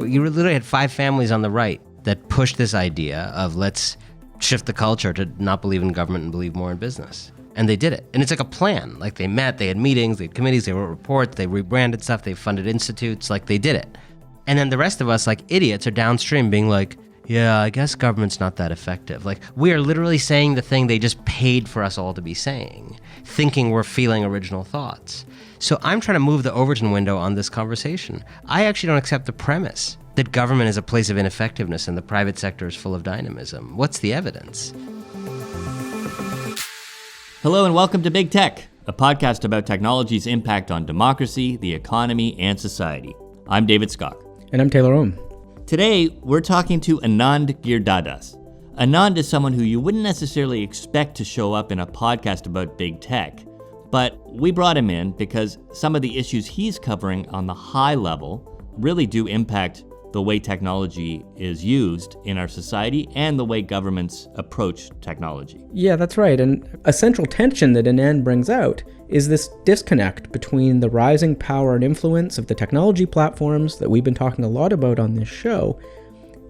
You literally had 5 families on the right that pushed this idea of let's shift the culture to not believe in government and believe more in business. And they did it. And it's like a plan. Like they met, they had meetings, they had committees, they wrote reports, they rebranded stuff, they funded institutes, like they did it. And then the rest of us, like idiots, are downstream being like, yeah, I guess government's not that effective. Like we are literally saying the thing they just paid for us all to be saying, thinking we're feeling original thoughts. So I'm trying to move the Overton window on this conversation. I actually don't accept the premise that government is a place of ineffectiveness and the private sector is full of dynamism. What's the evidence? Hello and welcome to Big Tech, a podcast about technology's impact on democracy, the economy, and society. I'm David Skok. And I'm Taylor Owen. Today, we're talking to Anand Giridharadas. Anand is someone who you wouldn't necessarily expect to show up in a podcast about big tech, but we brought him in because some of the issues he's covering on the high level really do impact the way technology is used in our society and the way governments approach technology. Yeah, that's right. And a central tension that Anand brings out is this disconnect between the rising power and influence of the technology platforms that we've been talking a lot about on this show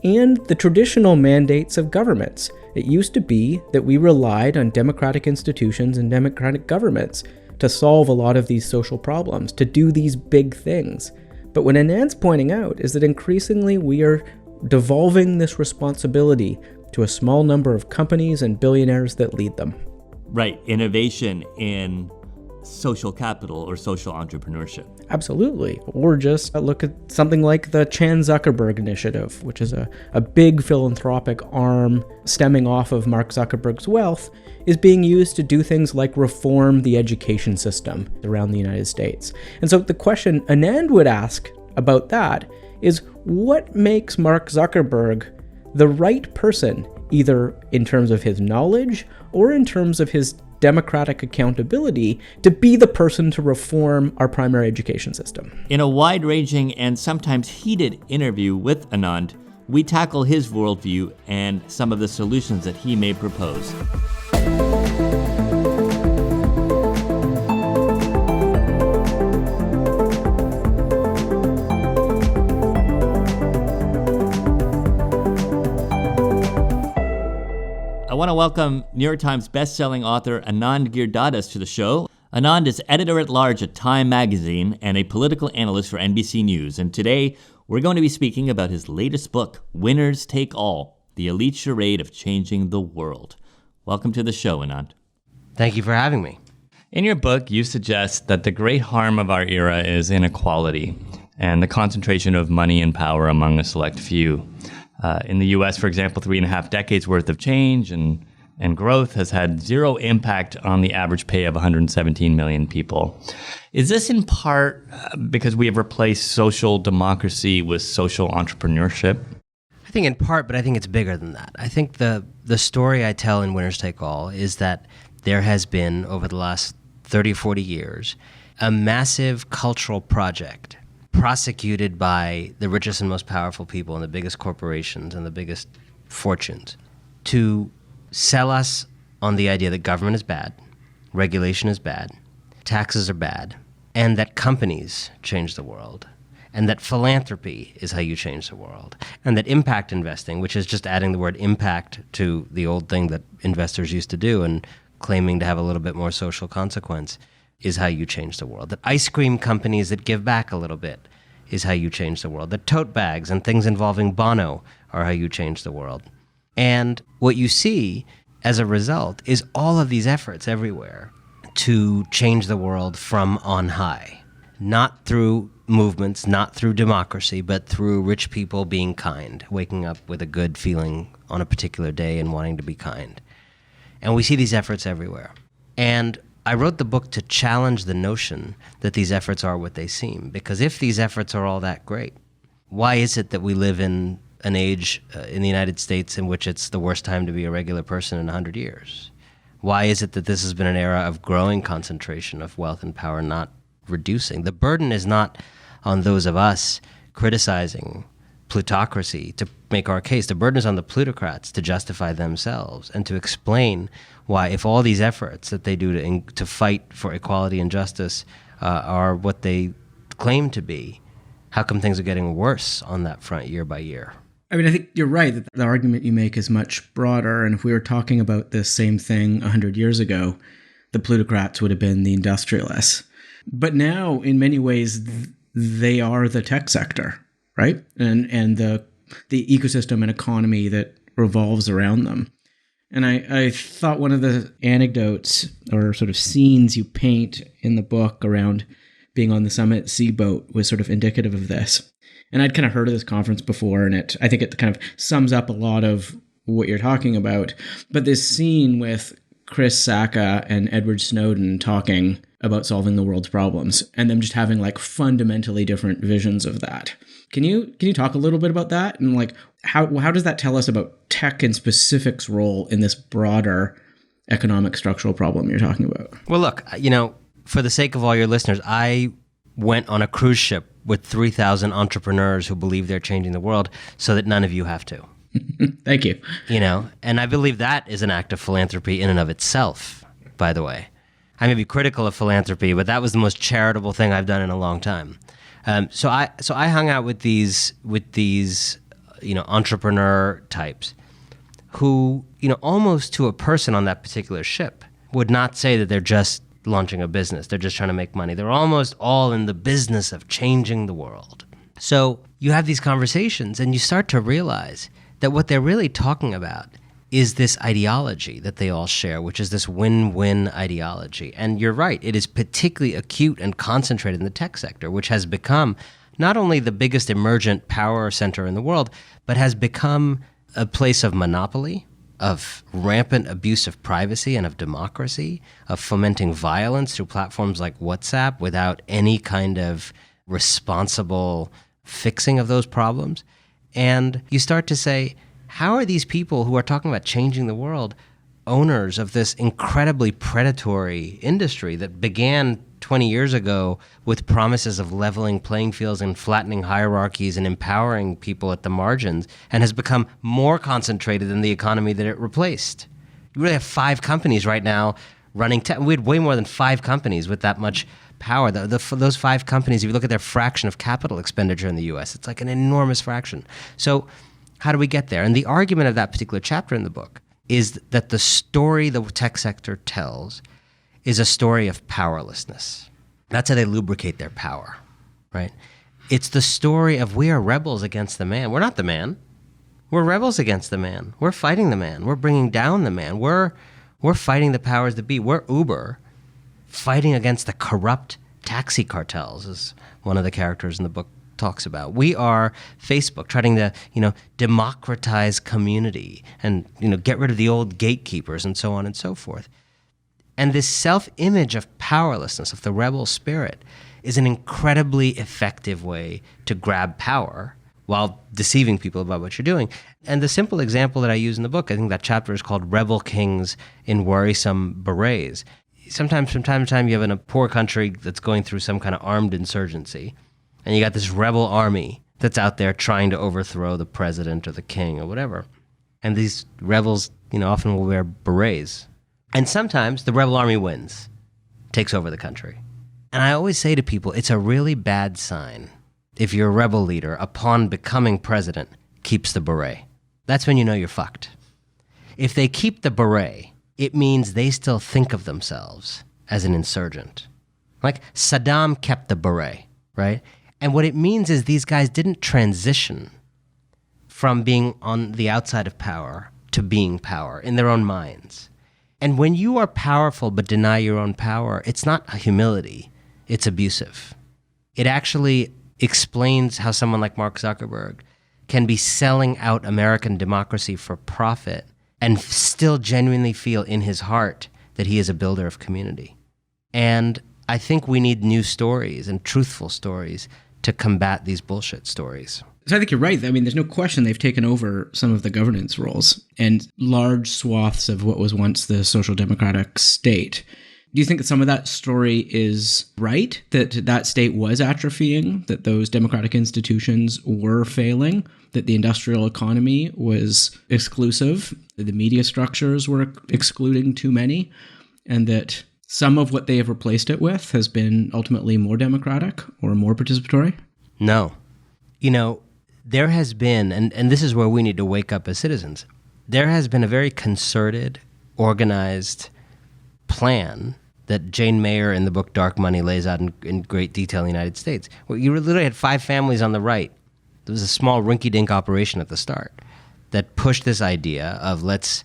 and the traditional mandates of governments. It used to be that we relied on democratic institutions and democratic governments to solve a lot of these social problems, to do these big things. But what Anand's pointing out is that increasingly we are devolving this responsibility to a small number of companies and billionaires that lead them. Right, innovation in social capital or social entrepreneurship. Absolutely. Or just look at something like the Chan Zuckerberg Initiative, which is a big philanthropic arm stemming off of Mark Zuckerberg's wealth, is being used to do things like reform the education system around the United States. And so the question Anand would ask about that is, what makes Mark Zuckerberg the right person, either in terms of his knowledge or in terms of his democratic accountability, to be the person to reform our primary education system? In a wide-ranging and sometimes heated interview with Anand, we tackle his worldview and some of the solutions that he may propose. I want to welcome New York Times bestselling author Anand Giridharadas to the show. Anand is editor-at-large at Time magazine and a political analyst for NBC News. And today, we're going to be speaking about his latest book, Winners Take All, The Elite Charade of Changing the World. Welcome to the show, Anand. Thank you for having me. In your book, you suggest that the great harm of our era is inequality and the concentration of money and power among a select few. In the U.S., for example, 3.5 decades worth of change and growth has had zero impact on the average pay of 117 million people. Is this in part because we have replaced social democracy with social entrepreneurship? I think in part, but I think it's bigger than that. I think the story I tell in Winners Take All is that there has been, over the last 30 or 40 years, a massive cultural project prosecuted by the richest and most powerful people and the biggest corporations and the biggest fortunes to sell us on the idea that government is bad, regulation is bad, taxes are bad, and that companies change the world, and that philanthropy is how you change the world, and that impact investing, which is just adding the word impact to the old thing that investors used to do and claiming to have a little bit more social consequence, is how you change the world. That ice cream companies that give back a little bit is how you change the world. That tote bags and things involving Bono are how you change the world. And what you see as a result is all of these efforts everywhere to change the world from on high. Not through movements, not through democracy, but through rich people being kind, waking up with a good feeling on a particular day and wanting to be kind. And we see these efforts everywhere. And I wrote the book to challenge the notion that these efforts are what they seem. Because if these efforts are all that great, why is it that we live in an age in the United States in which it's the worst time to be a regular person in 100 years? Why is it that this has been an era of growing concentration of wealth and power, not reducing? The burden is not on those of us criticizing plutocracy to make our case. The burden is on the plutocrats to justify themselves and to explain why, if all these efforts that they do to fight for equality and justice are what they claim to be, How come things are getting worse on that front year by year? I mean, I think you're right that the argument you make is much broader. And if we were talking about this same thing 100 years ago, the plutocrats would have been the industrialists. But now, in many ways, they are the tech sector, right? And the ecosystem and economy that revolves around them. And I thought one of the anecdotes or sort of scenes you paint in the book around being on the Summit Sea boat was sort of indicative of this. And I'd kind of heard of this conference before, and I think it kind of sums up a lot of what you're talking about. But this scene with Chris Sacca and Edward Snowden talking about solving the world's problems, and them just having like fundamentally different visions of that. Can you talk a little bit about that, and like how does that tell us about tech and specific's role in this broader economic structural problem you're talking about? Well, look, for the sake of all your listeners, I went on a cruise ship with 3,000 entrepreneurs who believe they're changing the world so that none of you have to. Thank you. And I believe that is an act of philanthropy in and of itself, by the way. I may be critical of philanthropy, but that was the most charitable thing I've done in a long time. So I hung out with these entrepreneur types who, almost to a person on that particular ship would not say that they're just launching a business. They're just trying to make money. They're almost all in the business of changing the world. So you have these conversations and you start to realize that what they're really talking about is this ideology that they all share, which is this win-win ideology. And you're right, it is particularly acute and concentrated in the tech sector, which has become not only the biggest emergent power center in the world, but has become a place of monopoly, of rampant abuse of privacy and of democracy, of fomenting violence through platforms like WhatsApp without any kind of responsible fixing of those problems. And you start to say, how are these people who are talking about changing the world owners of this incredibly predatory industry that began 20 years ago with promises of leveling playing fields and flattening hierarchies and empowering people at the margins, and has become more concentrated than the economy that it replaced? You really have 5 companies right now running tech. We had way more than 5 companies with that much power. Those 5 companies, if you look at their fraction of capital expenditure in the US, it's like an enormous fraction. So how do we get there? And the argument of that particular chapter in the book is that the story the tech sector tells is a story of powerlessness. That's how they lubricate their power, right? It's the story of we are rebels against the man. We're not the man. We're rebels against the man. We're fighting the man. We're bringing down the man. We're fighting the powers that be. We're Uber fighting against the corrupt taxi cartels, as one of the characters in the book talks about. We are Facebook trying to, democratize community and, get rid of the old gatekeepers and so on and so forth. And this self-image of powerlessness, of the rebel spirit, is an incredibly effective way to grab power while deceiving people about what you're doing. And the simple example that I use in the book, I think that chapter is called Rebel Kings in Worrisome Berets. Sometimes from time to time you have in a poor country that's going through some kind of armed insurgency, and you got this rebel army that's out there trying to overthrow the president or the king or whatever. And these rebels, often will wear berets. And sometimes the rebel army wins, takes over the country. And I always say to people, it's a really bad sign if your rebel leader, upon becoming president, keeps the beret. That's when you know you're fucked. If they keep the beret, it means they still think of themselves as an insurgent. Like Saddam kept the beret, right? And what it means is these guys didn't transition from being on the outside of power to being power in their own minds. And when you are powerful but deny your own power, it's not humility, it's abusive. It actually explains how someone like Mark Zuckerberg can be selling out American democracy for profit and still genuinely feel in his heart that he is a builder of community. And I think we need new stories and truthful stories to combat these bullshit stories. So I think you're right. I mean, there's no question they've taken over some of the governance roles and large swaths of what was once the social democratic state. Do you think that some of that story is right, that that state was atrophying, that those democratic institutions were failing, that the industrial economy was exclusive, that the media structures were excluding too many, and that some of what they have replaced it with has been ultimately more democratic or more participatory? No. There has been, and this is where we need to wake up as citizens, there has been a very concerted, organized plan that Jane Mayer in the book Dark Money lays out in great detail in the United States, where you literally had 5 families on the right. There was a small rinky-dink operation at the start that pushed this idea of let's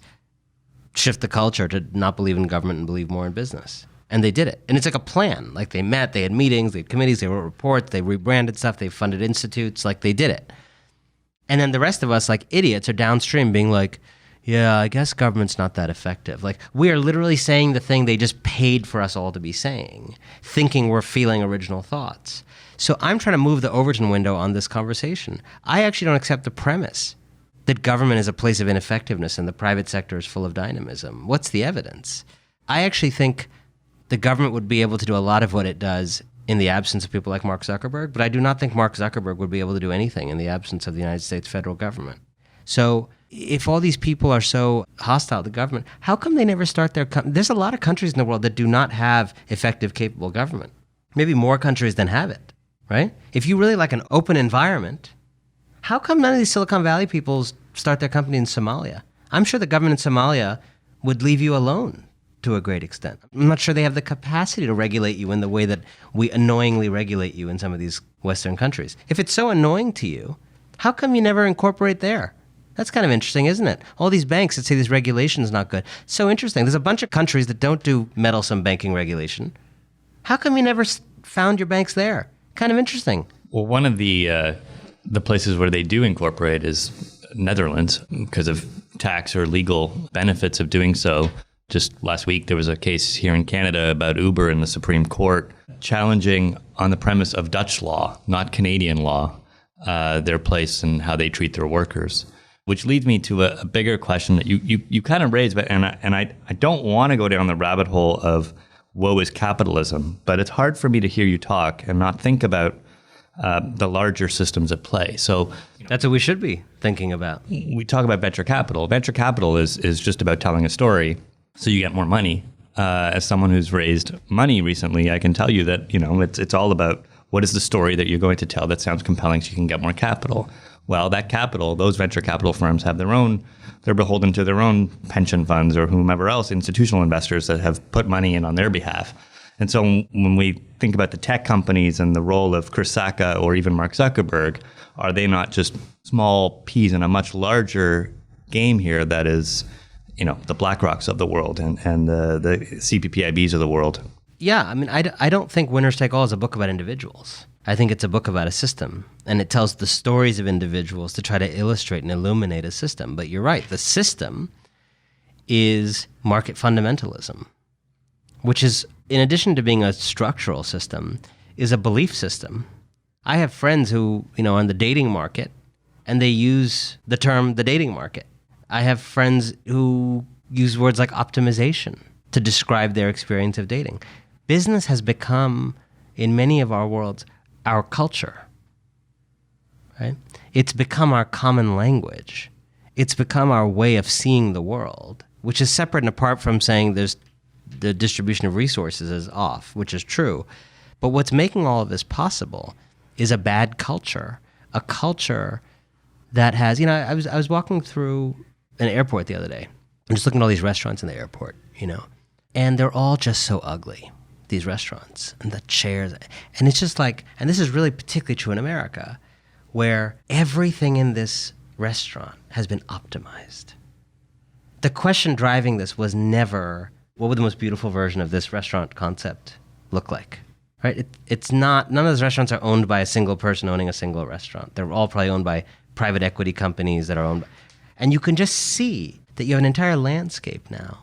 shift the culture to not believe in government and believe more in business. And they did it. And it's like a plan. Like they met, they had meetings, they had committees, they wrote reports, they rebranded stuff, they funded institutes, like they did it. And then the rest of us, like idiots, are downstream being like, yeah, I guess government's not that effective. Like we are literally saying the thing they just paid for us all to be saying, thinking we're feeling original thoughts. So I'm trying to move the Overton window on this conversation. I actually don't accept the premise that government is a place of ineffectiveness and the private sector is full of dynamism. What's the evidence? I actually think the government would be able to do a lot of what it does in the absence of people like Mark Zuckerberg, but I do not think Mark Zuckerberg would be able to do anything in the absence of the United States federal government. So if all these people are so hostile to government, how come they never start their... There's a lot of countries in the world that do not have effective, capable government. Maybe more countries than have it, right? If you really like an open environment, how come none of these Silicon Valley people start their company in Somalia? I'm sure the government in Somalia would leave you alone to a great extent. I'm not sure they have the capacity to regulate you in the way that we annoyingly regulate you in some of these Western countries. If it's so annoying to you, how come you never incorporate there? That's kind of interesting, isn't it? All these banks that say this regulation is not good. So interesting. There's a bunch of countries that don't do meddlesome banking regulation. How come you never found your banks there? Kind of interesting. Well, one of the places where they do incorporate is Netherlands because of tax or legal benefits of doing so. Just last week, there was a case here in Canada about Uber in the Supreme Court challenging on the premise of Dutch law, not Canadian law, their place and how they treat their workers. Which leads me to a bigger question that you kind of raised, but and I don't want to go down the rabbit hole of woe is capitalism, but it's hard for me to hear you talk and not think about the larger systems at play. So that's what we should be thinking about. We talk about venture capital. Venture capital is just about telling a story so you get more money. As someone who's raised money recently, I can tell you that it's all about what is the story that you're going to tell that sounds compelling so you can get more capital. Well, that capital, those venture capital firms have they're beholden to their own pension funds or whomever else, institutional investors that have put money in on their behalf. And so when we think about the tech companies and the role of Chris Sacca or even Mark Zuckerberg, are they not just small peas in a much larger game here that is, the BlackRocks of the world and the CPPIBs of the world? Yeah, I mean, I don't think Winners Take All is a book about individuals. I think it's a book about a system, and it tells the stories of individuals to try to illustrate and illuminate a system. But you're right, the system is market fundamentalism, which is, in addition to being a structural system, is a belief system. I have friends who, are in the dating market, and they use the term the dating market. I have friends who use words like optimization to describe their experience of dating. Business has become, in many of our worlds, our culture, right? It's become our common language. It's become our way of seeing the world, which is separate and apart from saying there's the distribution of resources is off, which is true. But what's making all of this possible is a bad culture, a culture that has, I was walking through an airport the other day. I'm just looking at all these restaurants in the airport, and they're all just so ugly. These restaurants and the chairs, and it's just like, and this is really particularly true in America, where everything in this restaurant has been optimized. The question driving this was never, what would the most beautiful version of this restaurant concept look like, right? It's not, none of those restaurants are owned by a single person owning a single restaurant. They're all probably owned by private equity companies that are owned by, and you can just see that you have an entire landscape now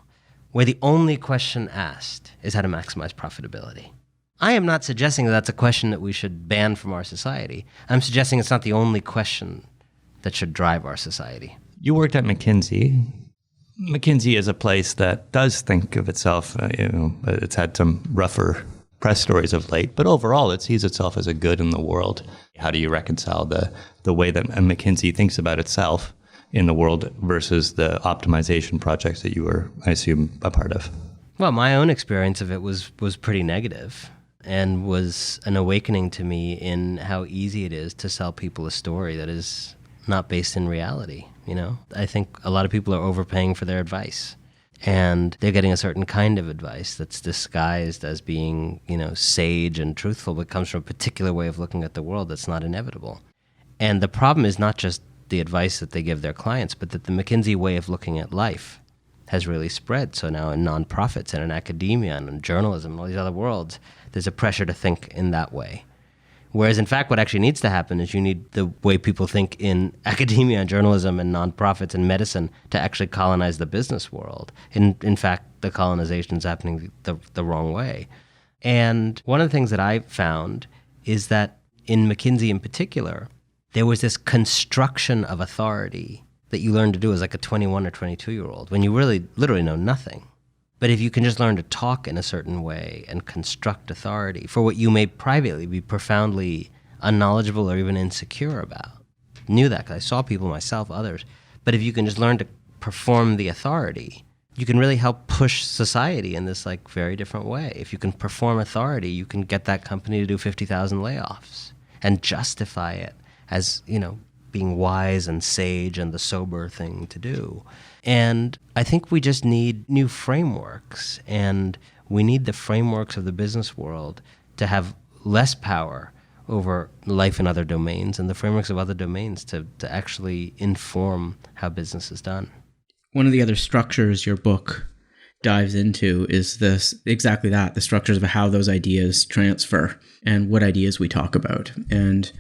where the only question asked is how to maximize profitability. I am not suggesting that that's a question that we should ban from our society. I'm suggesting it's not the only question that should drive our society. You worked at McKinsey. McKinsey is a place that does think of itself, it's had some rougher press stories of late, but overall it sees itself as a good in the world. How do you reconcile the way that McKinsey thinks about itself in the world versus the optimization projects that you were, I assume, a part of? Well, my own experience of it was pretty negative. and was an awakening to me in how easy it is to sell people a story that is not based in reality. I think a lot of people are overpaying for their advice, and they're getting a certain kind of advice that's disguised as being, sage and truthful, but comes from a particular way of looking at the world that's not inevitable. And the problem is not just the advice that they give their clients, but that the McKinsey way of looking at life has really spread. So now in nonprofits and in academia and in journalism and all these other worlds, there's a pressure to think in that way. Whereas, in fact, what actually needs to happen is you need the way people think in academia and journalism and nonprofits and medicine to actually colonize the business world. In fact, the colonization is happening the wrong way. And one of the things that I found is that in McKinsey in particular, there was this construction of authority that you learn to do as like a 21 or 22-year-old when you really literally know nothing. But if you can just learn to talk in a certain way and construct authority for what you may privately be profoundly unknowledgeable or even insecure about. Knew that because I saw people myself, others. But if you can just learn to perform the authority, you can really help push society in this like very different way. If you can perform authority, you can get that company to do 50,000 layoffs and justify it as, being wise and sage and the sober thing to do. And I think we just need new frameworks, and we need the frameworks of the business world to have less power over life in other domains and the frameworks of other domains to actually inform how business is done. One of the other structures your book dives into is exactly that, the structures of how those ideas transfer and what ideas we talk about. And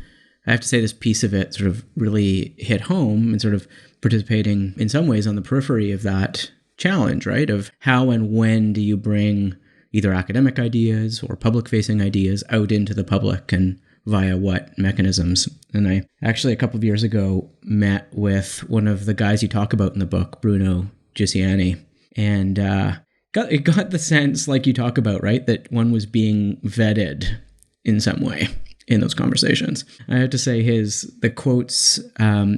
I have to say this piece of it sort of really hit home and sort of participating in some ways on the periphery of that challenge, right? Of how and when do you bring either academic ideas or public-facing ideas out into the public and via what mechanisms? And I actually a couple of years ago met with one of the guys you talk about in the book, Bruno Giussiani, and got the sense, like you talk about, right, that one was being vetted in some way in those conversations. I have to say the quotes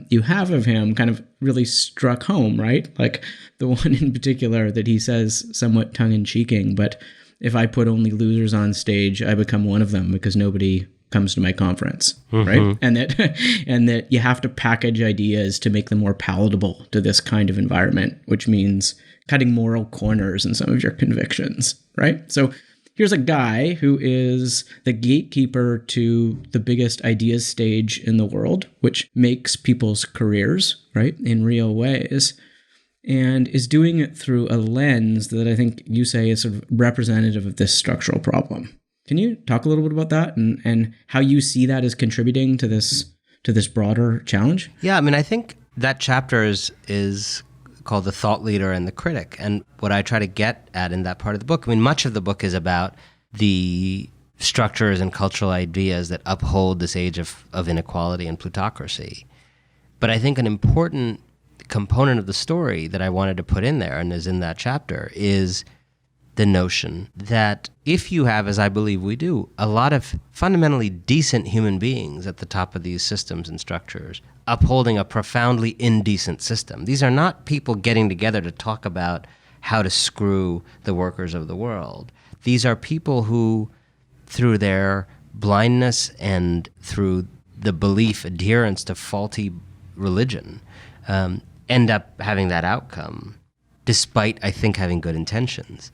you have of him kind of really struck home, right? Like the one in particular that he says somewhat tongue-in-cheeking, but if I put only losers on stage, I become one of them because nobody comes to my conference, right? And that you have to package ideas to make them more palatable to this kind of environment, which means cutting moral corners in some of your convictions, right? So here's a guy who is the gatekeeper to the biggest ideas stage in the world, which makes people's careers, right, in real ways, and is doing it through a lens that I think you say is sort of representative of this structural problem. Can you talk a little bit about that and how you see that as contributing to this broader challenge? Yeah, I mean, I think that chapter is called The Thought Leader and the Critic. And what I try to get at in that part of the book, I mean, much of the book is about the structures and cultural ideas that uphold this age of inequality and plutocracy. But I think an important component of the story that I wanted to put in there and is in that chapter is the notion that if you have, as I believe we do, a lot of fundamentally decent human beings at the top of these systems and structures upholding a profoundly indecent system. These are not people getting together to talk about how to screw the workers of the world. These are people who, through their blindness and through the belief, adherence to faulty religion, end up having that outcome, despite, I think, having good intentions.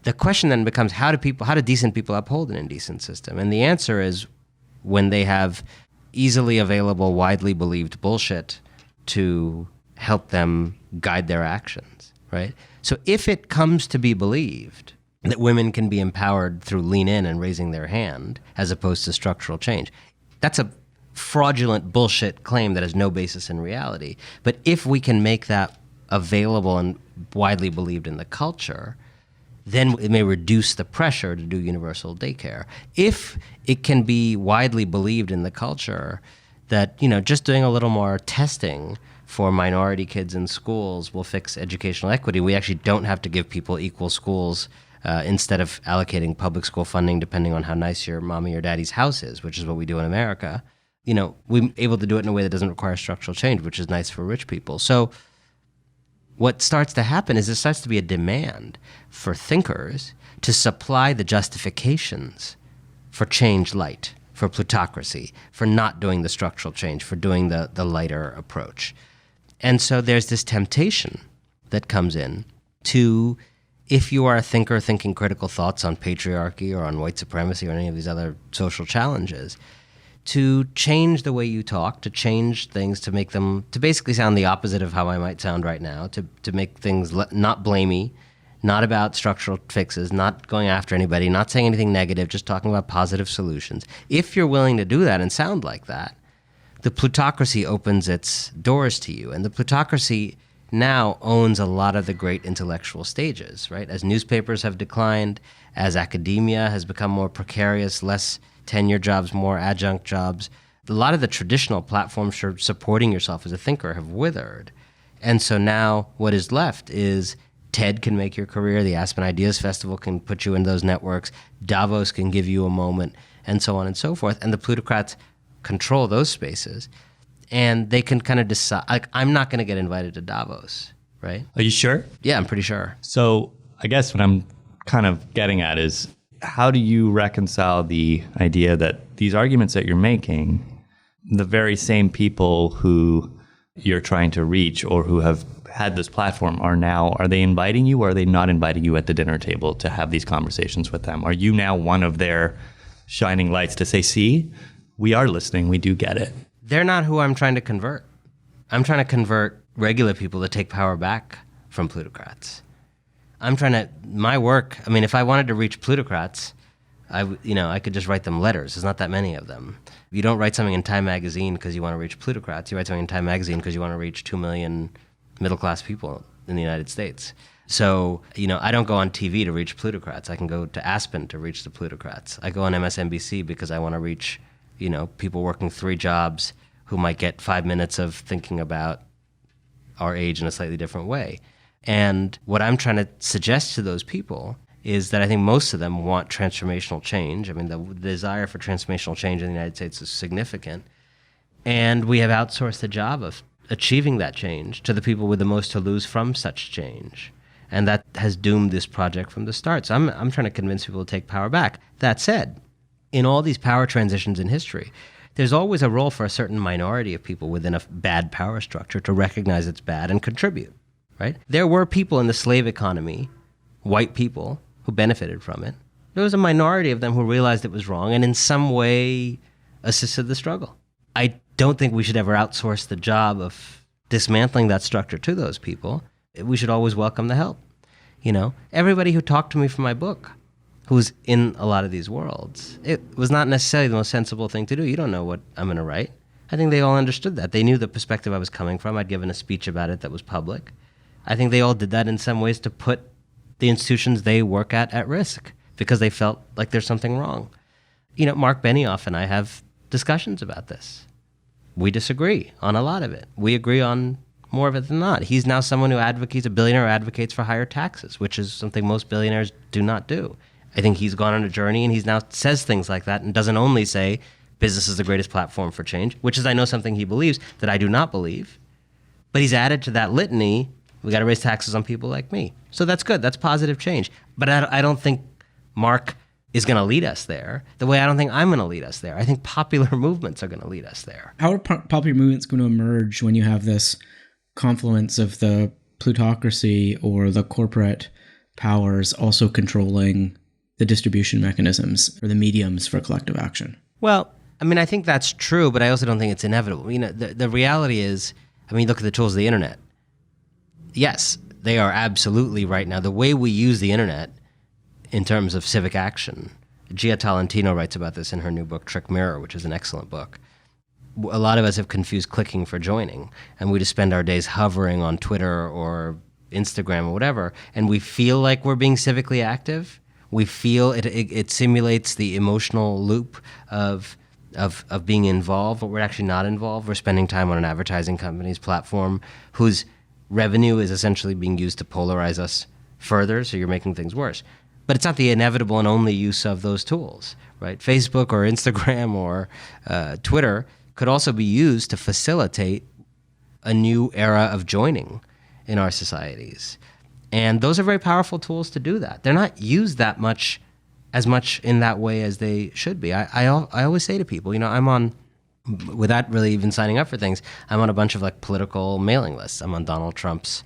The question then becomes, how do decent people uphold an indecent system? And the answer is when they have easily available, widely believed bullshit to help them guide their actions, right? So if it comes to be believed that women can be empowered through lean in and raising their hand as opposed to structural change, that's a fraudulent bullshit claim that has no basis in reality. But if we can make that available and widely believed in the culture, then it may reduce the pressure to do universal daycare. If it can be widely believed in the culture that, just doing a little more testing for minority kids in schools will fix educational equity, we actually don't have to give people equal schools instead of allocating public school funding depending on how nice your mommy or daddy's house is, which is what we do in America. We're able to do it in a way that doesn't require structural change, which is nice for rich people. So what starts to happen is there starts to be a demand for thinkers to supply the justifications for change light, for plutocracy, for not doing the structural change, for doing the lighter approach. And so there's this temptation that comes in to, if you are a thinker thinking critical thoughts on patriarchy or on white supremacy or any of these other social challenges, to change the way you talk, to change things, to make them, to basically sound the opposite of how I might sound right now, to make things not blamey, not about structural fixes, not going after anybody, not saying anything negative, just talking about positive solutions. If you're willing to do that and sound like that, the plutocracy opens its doors to you. And the plutocracy now owns a lot of the great intellectual stages, right? As newspapers have declined, as academia has become more precarious, less tenure jobs, more adjunct jobs, a lot of the traditional platforms for supporting yourself as a thinker have withered. And so now what is left is TED can make your career, the Aspen Ideas Festival can put you in those networks, Davos can give you a moment, and so on and so forth. And the plutocrats control those spaces, and they can kind of decide, like, I'm not going to get invited to Davos, right? Are you sure? Yeah, I'm pretty sure. So I guess what I'm kind of getting at is, how do you reconcile the idea that these arguments that you're making, the very same people who you're trying to reach or who have had this platform are they inviting you, or are they not inviting you at the dinner table to have these conversations with them? Are you now one of their shining lights to say, see, we are listening, we do get it? They're not who I'm trying to convert. I'm trying to convert regular people to take power back from plutocrats. My work, I mean, if I wanted to reach plutocrats, I could just write them letters. There's not that many of them. You don't write something in Time Magazine because you want to reach plutocrats. You write something in Time Magazine because you want to reach 2 million middle-class people in the United States. So, I don't go on TV to reach plutocrats. I can go to Aspen to reach the plutocrats. I go on MSNBC because I want to reach, people working 3 jobs who might get 5 minutes of thinking about our age in a slightly different way. And what I'm trying to suggest to those people is that I think most of them want transformational change. I mean, the desire for transformational change in the United States is significant. And we have outsourced the job of achieving that change to the people with the most to lose from such change. And that has doomed this project from the start. So I'm trying to convince people to take power back. That said, in all these power transitions in history, there's always a role for a certain minority of people within a bad power structure to recognize it's bad and contribute, right? There were people in the slave economy, white people, who benefited from it. There was a minority of them who realized it was wrong and in some way assisted the struggle. I don't think we should ever outsource the job of dismantling that structure to those people. We should always welcome the help. Everybody who talked to me for my book, who's in a lot of these worlds, it was not necessarily the most sensible thing to do. You don't know what I'm going to write. I think they all understood that. They knew the perspective I was coming from. I'd given a speech about it that was public. I think they all did that in some ways to put the institutions they work at risk because they felt like there's something wrong. Mark Benioff and I have discussions about this. We disagree on a lot of it. We agree on more of it than not. He's now someone who advocates, a billionaire who advocates for higher taxes, which is something most billionaires do not do. I think he's gone on a journey and he's now says things like that and doesn't only say business is the greatest platform for change, which is, I know, something he believes that I do not believe, but he's added to that litany, we got to raise taxes on people like me. So that's good. That's positive change. But I don't think Mark is going to lead us there the way I don't think I'm going to lead us there. I think popular movements are going to lead us there. How are popular movements going to emerge when you have this confluence of the plutocracy or the corporate powers also controlling the distribution mechanisms or the mediums for collective action? Well, I mean, I think that's true, but I also don't think it's inevitable. The reality is, look at the tools of the internet. Yes, they are absolutely right now. The way we use the internet in terms of civic action, Gia Tolentino writes about this in her new book, Trick Mirror, which is an excellent book. A lot of us have confused clicking for joining, and we just spend our days hovering on Twitter or Instagram or whatever, and we feel like we're being civically active. We feel it simulates the emotional loop of being involved, but we're actually not involved. We're spending time on an advertising company's platform whose revenue is essentially being used to polarize us further, so you're making things worse. But it's not the inevitable and only use of those tools, right? Facebook or Instagram or Twitter could also be used to facilitate a new era of joining in our societies. And those are very powerful tools to do that. They're not used that much as much in that way as they should be. I always say to people, I'm on, without really even signing up for things, I'm on a bunch of like political mailing lists. I'm on Donald Trump's,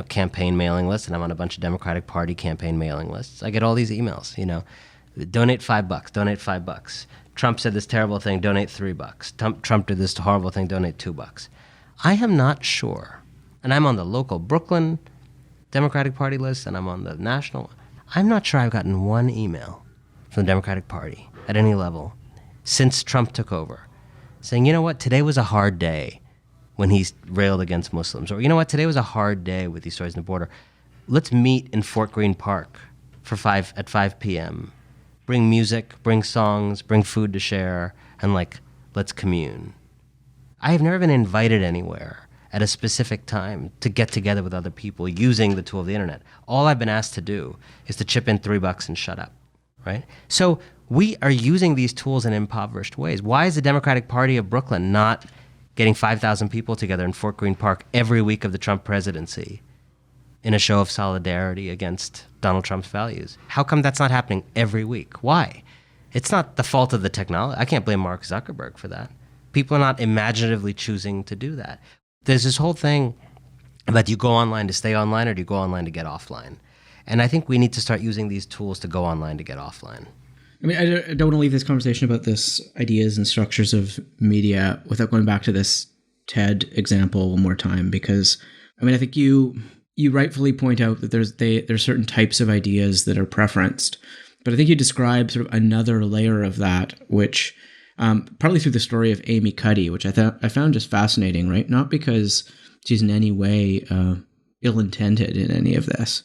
campaign mailing list, and I'm on a bunch of Democratic Party campaign mailing lists. I get all these emails, donate $5, donate $5. Trump said this terrible thing, donate $3. Trump did this horrible thing, donate $2. I am not sure, and I'm on the local Brooklyn Democratic Party list, and I'm on the national. I'm not sure I've gotten one email from the Democratic Party at any level since Trump took over saying, you know what, today was a hard day when he railed against Muslims. Or, you know what, today was a hard day with these stories on the border. Let's meet in Fort Greene Park at 5 p.m. Bring music, bring songs, bring food to share, and let's commune. I have never been invited anywhere at a specific time to get together with other people using the tool of the internet. All I've been asked to do is to chip in $3 and shut up, right? So we are using these tools in impoverished ways. Why is the Democratic Party of Brooklyn not getting 5,000 people together in Fort Greene Park every week of the Trump presidency in a show of solidarity against Donald Trump's values? How come that's not happening every week? Why? It's not the fault of the technology. I can't blame Mark Zuckerberg for that. People are not imaginatively choosing to do that. There's this whole thing about, do you go online to stay online or do you go online to get offline? And I think we need to start using these tools to go online to get offline. I mean, I don't want to leave this conversation about this ideas and structures of media without going back to this TED example one more time, because I think you rightfully point out that there's certain types of ideas that are preferenced, but I think you describe sort of another layer of that, which partly through the story of Amy Cuddy, which I found just fascinating, right? Not because she's in any way ill-intended in any of this,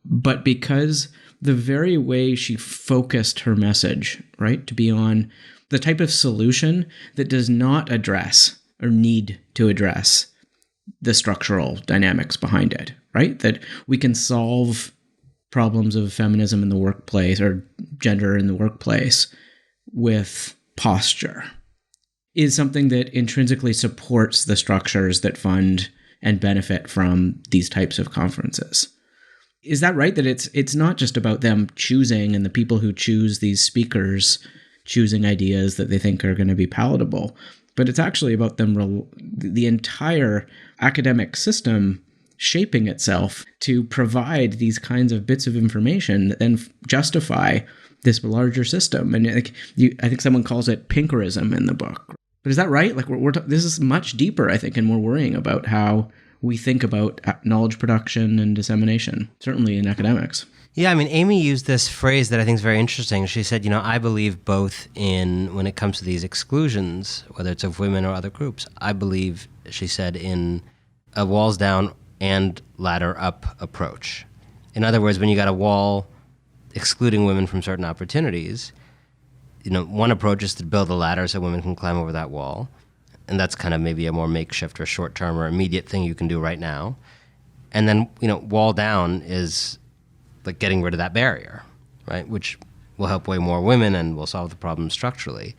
but because the very way she focused her message, right, to be on the type of solution that does not address or need to address the structural dynamics behind it, right? That we can solve problems of feminism in the workplace or gender in the workplace with posture, is something that intrinsically supports the structures that fund and benefit from these types of conferences. Is that right? That it's not just about them choosing and the people who choose these speakers choosing ideas that they think are going to be palatable, but it's actually about them, the entire academic system shaping itself to provide these kinds of bits of information that then justify this larger system. And I think someone calls it pinkerism in the book. But is that right? This is much deeper, I think, and we're worrying about how we think about knowledge production and dissemination, certainly in academics. Yeah, Amy used this phrase that I think is very interesting. She said, I believe both in, when it comes to these exclusions, whether it's of women or other groups, I believe, she said, in a walls down and ladder up approach. In other words, when you got a wall excluding women from certain opportunities, one approach is to build a ladder so women can climb over that wall. And that's kind of maybe a more makeshift or short-term or immediate thing you can do right now. And then, wall down is like getting rid of that barrier, right? Which will help way more women and will solve the problem structurally.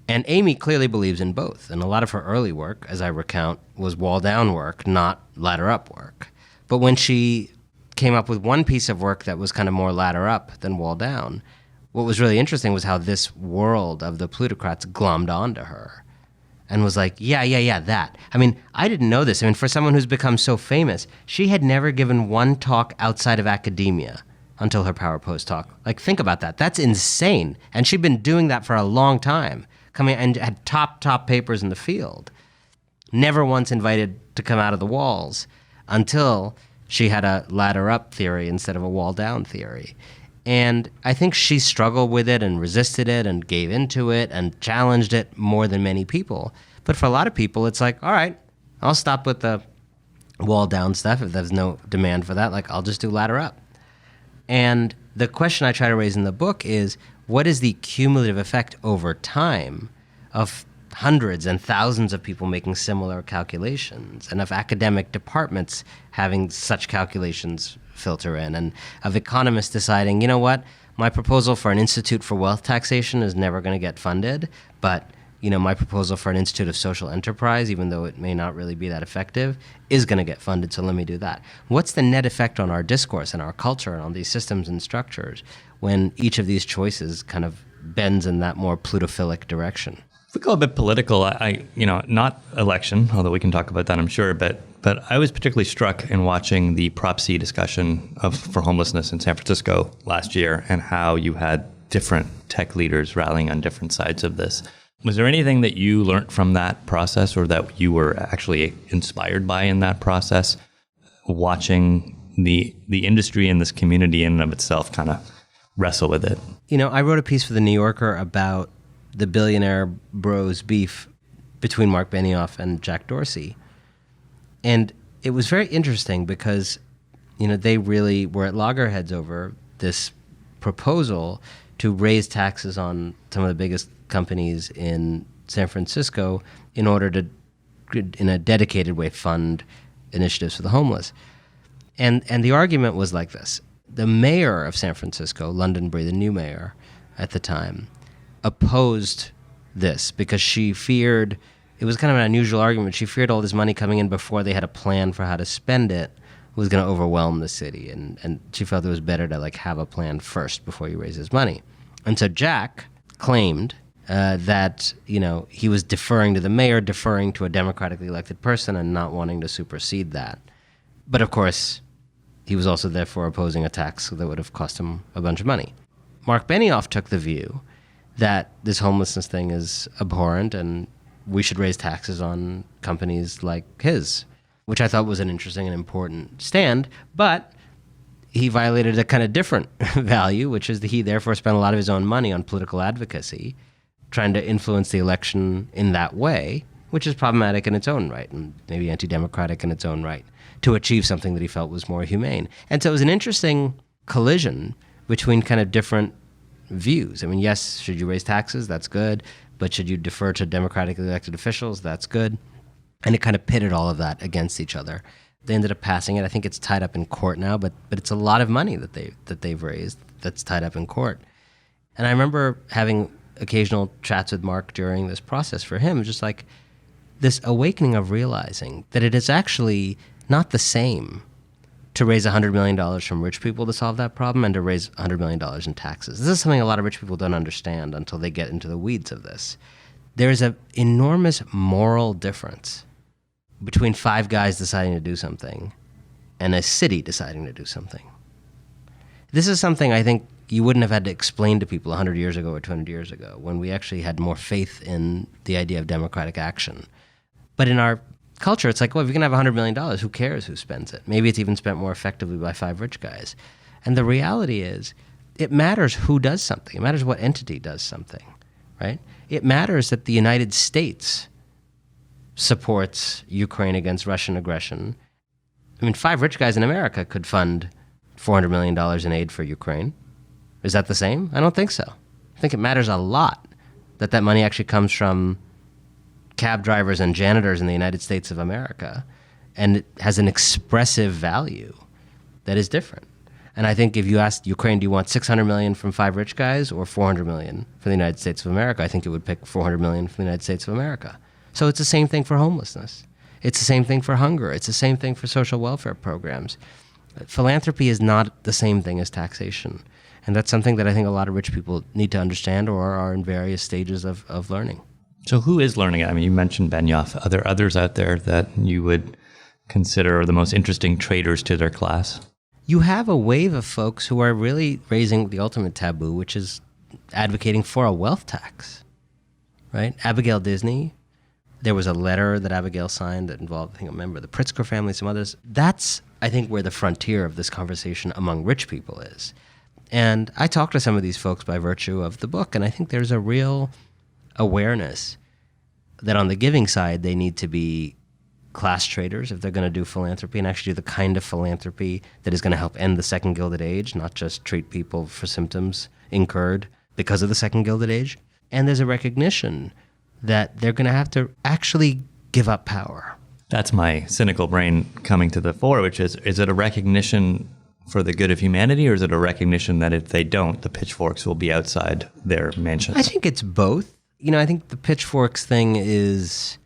And Amy clearly believes in both. And a lot of her early work, as I recount, was wall down work, not ladder up work. But when she came up with one piece of work that was kind of more ladder up than wall down, what was really interesting was how this world of the plutocrats glommed onto her and was like, yeah, that. I didn't know this. For someone who's become so famous, she had never given one talk outside of academia until her Power Post talk. Think about that. That's insane. And she'd been doing that for a long time, coming and had top papers in the field. Never once invited to come out of the walls until she had a ladder up theory instead of a wall down theory. And I think she struggled with it and resisted it and gave into it and challenged it more than many people. But for a lot of people, it's like, all right, I'll stop with the wall down stuff if there's no demand for that. I'll just do ladder up. And the question I try to raise in the book is, what is the cumulative effect over time of hundreds and thousands of people making similar calculations, and of academic departments having such calculations filter in, and of economists deciding, my proposal for an institute for wealth taxation is never going to get funded, but my proposal for an institute of social enterprise, even though it may not really be that effective, is going to get funded, so let me do that. What's the net effect on our discourse and our culture and on these systems and structures when each of these choices kind of bends in that more plutophilic direction? If we go a bit political, not election, although we can talk about that, I'm sure, but I was particularly struck in watching the Prop C discussion for homelessness in San Francisco last year and how you had different tech leaders rallying on different sides of this. Was there anything that you learned from that process or that you were actually inspired by in that process, watching the industry and this community in and of itself kind of wrestle with it? I wrote a piece for The New Yorker about the billionaire bros beef between Mark Benioff and Jack Dorsey. And it was very interesting because, they really were at loggerheads over this proposal to raise taxes on some of the biggest companies in San Francisco in order to, in a dedicated way, fund initiatives for the homeless. And the argument was like this. The mayor of San Francisco, Londonberry, the new mayor at the time, opposed this because she feared, it was kind of an unusual argument, she feared all this money coming in before they had a plan for how to spend it was going to overwhelm the city. And she felt it was better to have a plan first before you raise his money. And so Jack claimed that, he was deferring to the mayor, deferring to a democratically elected person and not wanting to supersede that. But of course, he was also therefore opposing a tax that would have cost him a bunch of money. Mark Benioff took the view that this homelessness thing is abhorrent and we should raise taxes on companies like his, which I thought was an interesting and important stand, but he violated a kind of different value, which is that he therefore spent a lot of his own money on political advocacy, trying to influence the election in that way, which is problematic in its own right and maybe anti-democratic in its own right, to achieve something that he felt was more humane. And so it was an interesting collision between kind of different views. I mean, yes, should you raise taxes? That's good. But should you defer to democratically elected officials? That's good. And it kind of pitted all of that against each other. They ended up passing it. I think it's tied up in court now, but it's a lot of money that they've raised that's tied up in court. And I remember having occasional chats with Mark during this process. For him, just like this awakening of realizing that it is actually not the same to raise $100 million from rich people to solve that problem and to raise $100 million in taxes. This is something a lot of rich people don't understand until they get into the weeds of this. There is an enormous moral difference between five guys deciding to do something and a city deciding to do something. This is something I think you wouldn't have had to explain to people 100 years ago or 200 years ago when we actually had more faith in the idea of democratic action. But in our culture, it's like, well, if you can have $100 million, who cares who spends it? Maybe it's even spent more effectively by five rich guys. And the reality is, it matters who does something. It matters what entity does something, right? It matters that the United States supports Ukraine against Russian aggression. I mean, five rich guys in America could fund $400 million in aid for Ukraine. Is that the same? I don't think so. I think it matters a lot that money actually comes from cab drivers and janitors in the United States of America, and it has an expressive value that is different. And I think if you asked Ukraine, do you want $600 million from five rich guys or $400 million from the United States of America, I think it would pick $400 million from the United States of America. So it's the same thing for homelessness. It's the same thing for hunger. It's the same thing for social welfare programs. Philanthropy is not the same thing as taxation. And that's something that I think a lot of rich people need to understand or are in various stages of learning. So who is learning it? I mean, you mentioned Benioff. Are there others out there that you would consider the most interesting traders to their class? You have a wave of folks who are really raising the ultimate taboo, which is advocating for a wealth tax, right? Abigail Disney, there was a letter that Abigail signed that involved, I think, a member of the Pritzker family, some others. That's, I think, where the frontier of this conversation among rich people is. And I talked to some of these folks by virtue of the book, and I think there's a real awareness that on the giving side, they need to be class traders if they're going to do philanthropy and actually do the kind of philanthropy that is going to help end the second Gilded Age, not just treat people for symptoms incurred because of the second Gilded Age. And there's a recognition that they're going to have to actually give up power. That's my cynical brain coming to the fore, which is it a recognition for the good of humanity, or is it a recognition that if they don't, the pitchforks will be outside their mansions? I think it's both. I think the pitchforks thing is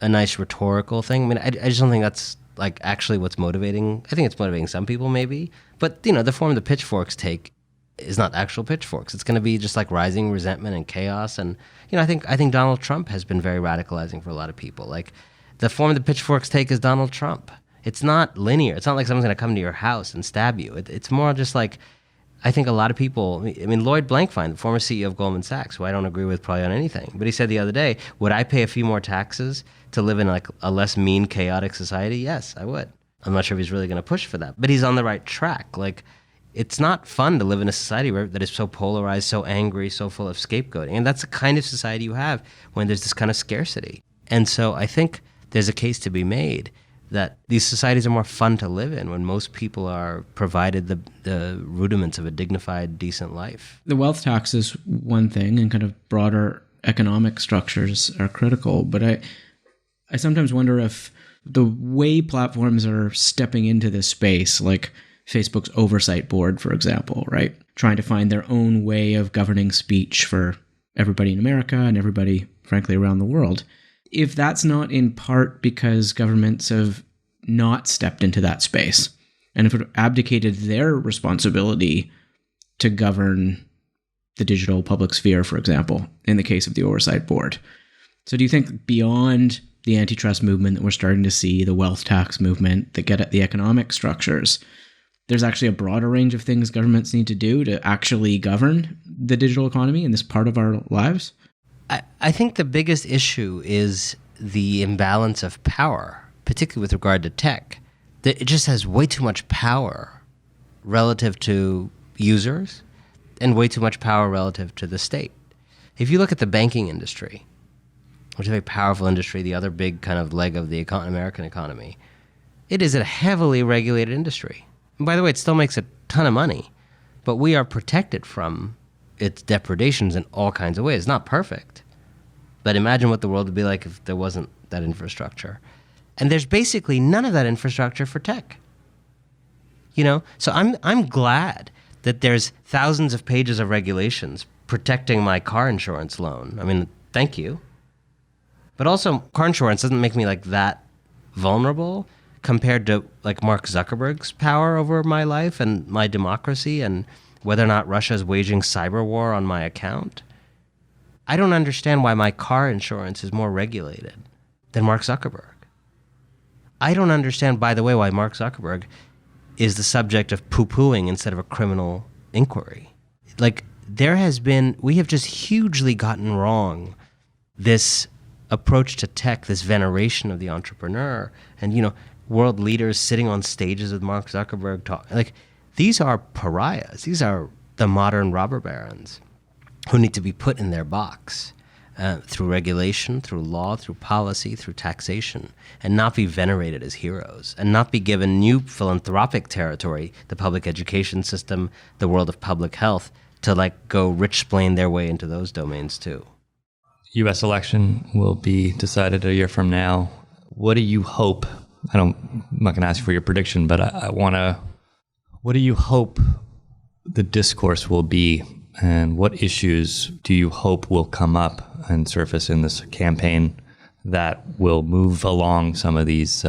a nice rhetorical thing. I mean, I just don't think that's like actually what's motivating. I think it's motivating some people maybe, but the form the pitchforks take is not actual pitchforks. It's going to be just like rising resentment and chaos. And I think Donald Trump has been very radicalizing for a lot of people. Like the form the pitchforks take is Donald Trump. It's not linear. It's not like someone's going to come to your house and stab you. It's more just like, I think a lot of people, I mean, Lloyd Blankfein, the former CEO of Goldman Sachs, who I don't agree with probably on anything, but he said the other day, would I pay a few more taxes to live in like a less mean, chaotic society? Yes, I would. I'm not sure if he's really going to push for that, but he's on the right track. Like, it's not fun to live in a society that is so polarized, so angry, so full of scapegoating. And that's the kind of society you have when there's this kind of scarcity. And so I think there's a case to be made that these societies are more fun to live in when most people are provided the rudiments of a dignified, decent life. The wealth tax is one thing, and kind of broader economic structures are critical. But I sometimes wonder if the way platforms are stepping into this space, like Facebook's oversight board, for example, right? Trying to find their own way of governing speech for everybody in America and everybody, frankly, around the world. If that's not in part because governments have not stepped into that space, and if it abdicated their responsibility to govern the digital public sphere, for example, in the case of the oversight board. So do you think beyond the antitrust movement that we're starting to see, the wealth tax movement that get at the economic structures, there's actually a broader range of things governments need to do to actually govern the digital economy in this part of our lives? I think the biggest issue is the imbalance of power, particularly with regard to tech. It just has way too much power relative to users and way too much power relative to the state. If you look at the banking industry, which is a very powerful industry, the other big kind of leg of the American economy, it is a heavily regulated industry. And by the way, it still makes a ton of money, but we are protected from its depredations in all kinds of ways. It's not perfect, but imagine what the world would be like if there wasn't that infrastructure. And there's basically none of that infrastructure for tech. So I'm glad that there's thousands of pages of regulations protecting my car insurance loan. I mean, thank you. But also, car insurance doesn't make me like that vulnerable compared to like Mark Zuckerberg's power over my life and my democracy and whether or not Russia is waging cyber war on my account. I don't understand why my car insurance is more regulated than Mark Zuckerberg. I don't understand, by the way, why Mark Zuckerberg is the subject of poo-pooing instead of a criminal inquiry. Like, we have just hugely gotten wrong this approach to tech, this veneration of the entrepreneur, and, world leaders sitting on stages with Mark Zuckerberg talking. Like, these are pariahs. These are the modern robber barons who need to be put in their box through regulation, through law, through policy, through taxation, and not be venerated as heroes, and not be given new philanthropic territory, the public education system, the world of public health, to like go rich-splain their way into those domains too. U.S. election will be decided a year from now. What do you hope? I'm not going to ask you for your prediction, but I want to. What do you hope the discourse will be, and what issues do you hope will come up and surface in this campaign that will move along some of these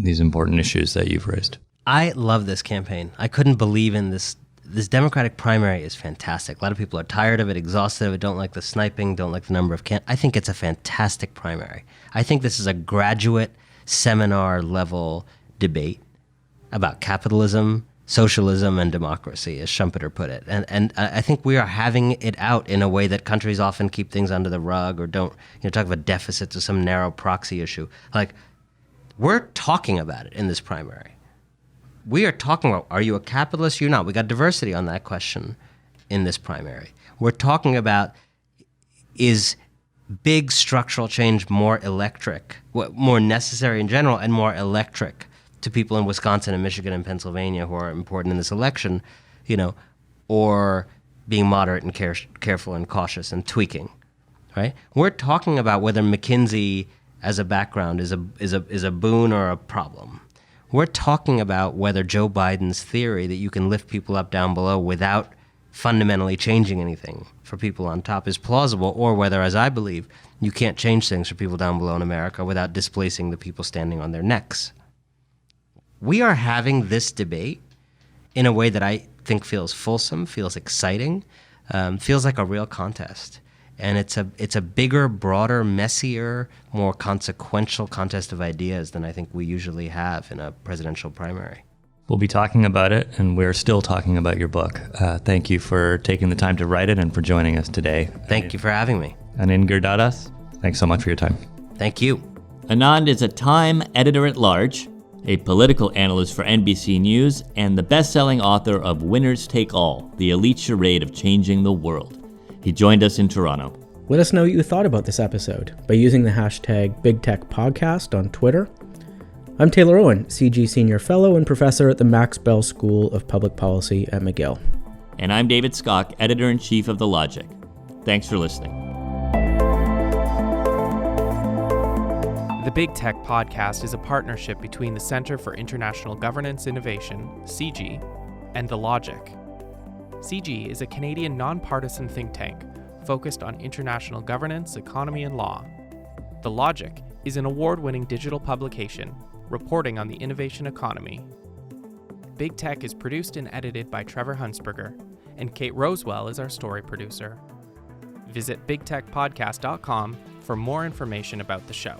important issues that you've raised? I love this campaign. I couldn't believe in this. This Democratic primary is fantastic. A lot of people are tired of it, exhausted of it, don't like the sniping, don't like the number of I think it's a fantastic primary. I think this is a graduate seminar level debate about capitalism, socialism, and democracy, as Schumpeter put it. And I think we are having it out in a way that countries often keep things under the rug or don't talk of a deficit to some narrow proxy issue. Like, we're talking about it in this primary. We are talking about, are you a capitalist or you're not? We got diversity on that question in this primary. We're talking about, is big structural change more electric, more necessary in general, and more electric to people in Wisconsin and Michigan and Pennsylvania who are important in this election, or being moderate and careful and cautious and tweaking, right? We're talking about whether McKinsey as a background is a boon or a problem. We're talking about whether Joe Biden's theory that you can lift people up down below without fundamentally changing anything for people on top is plausible, or whether, as I believe, you can't change things for people down below in America without displacing the people standing on their necks. We are having this debate in a way that I think feels fulsome, feels exciting, feels like a real contest. And it's a bigger, broader, messier, more consequential contest of ideas than I think we usually have in a presidential primary. We'll be talking about it, and we're still talking about your book. Thank you for taking the time to write it and for joining us today. Thank you for having me. Anand Giridharadas, thanks so much for your time. Thank you. Anand is a Time editor-at-large, a political analyst for NBC News, and the best-selling author of Winners Take All, the elite charade of changing the world. He joined us in Toronto. Let us know what you thought about this episode by using the hashtag BigTechPodcast on Twitter. I'm Taylor Owen, CG Senior Fellow and Professor at the Max Bell School of Public Policy at McGill. And I'm David Skok, Editor-in-Chief of The Logic. Thanks for listening. The Big Tech Podcast is a partnership between the Center for International Governance Innovation, CG, and The Logic. CG is a Canadian nonpartisan think tank focused on international governance, economy, and law. The Logic is an award-winning digital publication reporting on the innovation economy. Big Tech is produced and edited by Trevor Hunsberger, and Kate Rosewell is our story producer. Visit bigtechpodcast.com for more information about the show.